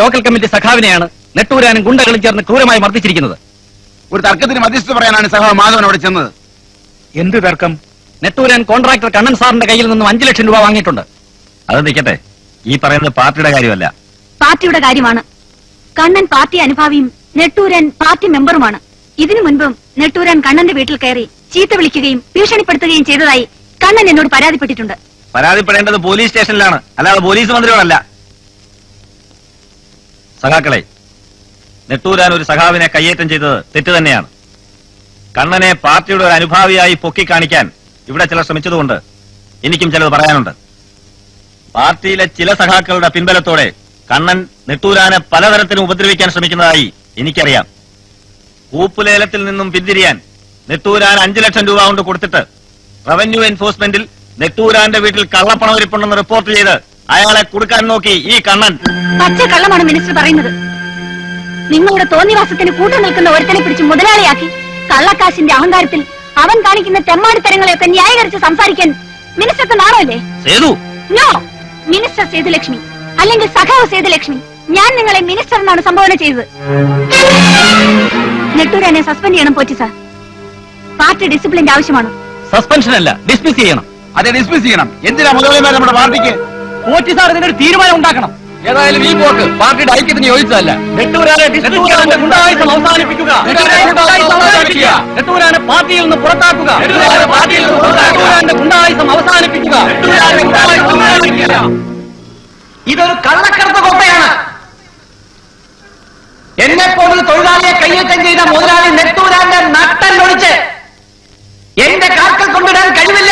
Local committee സഖാവിനെയാണ് നെട്ടൂരാനും ഗുണ്ടകളും ചേർന്ന് ക്രൂരമായി മർദ്ദിച്ചിരിക്കുന്നത്. ഒരു തർക്കത്തിന് മധ്യസ്ഥ പറയാനാണ് സഖാവ് മാധവൻ അവിടെ ചെന്നത്. എന്ത് തർക്കം? നെട്ടൂരാൻ കോൺട്രാക്ടർ കണ്ണൻ സാറിന്റെ കയ്യിൽ നിന്നും 5 ലക്ഷം രൂപ വാങ്ങിയിട്ടുണ്ട്. അത് നിൽക്കട്ടെ, ഈ പറയുന്നത് പാർട്ടിയുടെ കാര്യമല്ല. പാർട്ടിയുടെ കാര്യമാണ്. കണ്ണൻ പാർട്ടി അനുഭാവിയും നെട്ടൂരാൻ പാർട്ടി മെമ്പറുമാണ്. ഇതിനു മുൻപും നെട്ടൂരാൻ കണ്ണന്റെ വീട്ടിൽ കയറി ചീത്ത വിളിക്കുകയും ഭീഷണിപ്പെടുത്തുകയും ചെയ്തതായി കണ്ണൻ എന്നോട് പരാതിപ്പെട്ടിട്ടുണ്ട്. പരാതിപ്പെടേണ്ടത് പോലീസ് സ്റ്റേഷനിലാണ്, അല്ലാതെ പോലീസ് മന്ത്രിയോടല്ല. സഖാക്കളെ, നെട്ടൂരാൻ ഒരു സഖാവിനെ കയ്യേറ്റം ചെയ്തത് തെറ്റ് തന്നെയാണ്. കണ്ണനെ പാർട്ടിയുടെ ഒരു അനുഭാവിയായി പൊക്കി കാണിക്കാൻ ഇവിടെ ചിലർ ശ്രമിച്ചതുകൊണ്ട് എനിക്കും ചിലത് പറയാനുണ്ട്. പാർട്ടിയിലെ ചില സഖാക്കളുടെ പിൻബലത്തോടെ കണ്ണൻ നെട്ടൂരാനെ പലതരത്തിലും ഉപദ്രവിക്കാൻ ശ്രമിക്കുന്നതായി എനിക്കറിയാം. കൂപ്പുലേലത്തിൽ നിന്നും പിന്തിരിയാൻ നെട്ടൂരാൻ 5 ലക്ഷം രൂപ കൊണ്ട് കൊടുത്തിട്ട് റവന്യൂ എൻഫോഴ്സ്മെന്റിൽ നെട്ടൂരാന്റെ വീട്ടിൽ കള്ളപ്പണമിരിപ്പുണ്ടെന്ന് റിപ്പോർട്ട് ചെയ്ത് അയാളെ കൊടുക്കാൻ നോക്കി ഈ കണ്ണൻ. പച്ച കള്ളമാണ് മിനിസ്റ്റർ പറയുന്നത്. നിങ്ങളുടെ തോന്നിവാസത്തിന് കൂട്ടു നിൽക്കുന്ന ഒരുത്തനെ പിടിച്ച് മുതലാളിയാക്കി കള്ളക്കാശിന്റെ അഹങ്കാരത്തിൽ അവൻ കാണിക്കുന്ന തെമ്മാടിത്തരങ്ങളെയൊക്കെ ന്യായീകരിച്ച് സംസാരിക്കാൻ മിനിസ്റ്റർക്ക് നാണമല്ലേ? നോ, മിനിസ്റ്റർ സേതുലക്ഷ്മി അല്ലെങ്കിൽ സഖാവ് സേതുലക്ഷ്മി, ഞാൻ നിങ്ങളെ മിനിസ്റ്റർ എന്നാണ് സംബോധന ചെയ്തത്. നെട്ടൂരാനെ സസ്പെൻഡ് ചെയ്യണം പോറ്റി സാർ. പാർട്ടി ഡിസിപ്ലിന്റെ ആവശ്യമാണ്. സസ്പെൻഷൻ അല്ല, ഡിസ്മിസ് ചെയ്യണം. അതെ, ഡിസ്മിസ് ചെയ്യണം. എന്തിനാ മുതലാളിമാർ നമ്മുടെ പാർട്ടിക്ക്? പോറ്റി സാർ ഇതിനൊരു തീരുമാനം ഉണ്ടാക്കണം. ഏതായാലും ഈ പോക്ക് പാർട്ടിയുടെ ഐക്യത്തിന് യോജിച്ചതല്ല. നെട്ടൂരാനെ ഗുണ്ടായുസം അവസാനിപ്പിക്കുക. നെട്ടൂരാനെ പാർട്ടിയിൽ നിന്ന് പുറത്താക്കുക. നെട്ടൂരാന്റെ ഗുണ്ടായുസം അവസാനിപ്പിക്കുക. ഇതൊരു കള്ളക്കടത്ത് കൊട്ടയാണ്. എന്നെപ്പോലൊരു തൊഴിലാളിയെ കയ്യേറ്റം ചെയ്ത മുതലാളി നെട്ടൂരാന്റെ നട്ടല്ലൊടിച്ച് എന്റെ കാൽക്കൽ കൊണ്ടിടാൻ കഴിവില്ല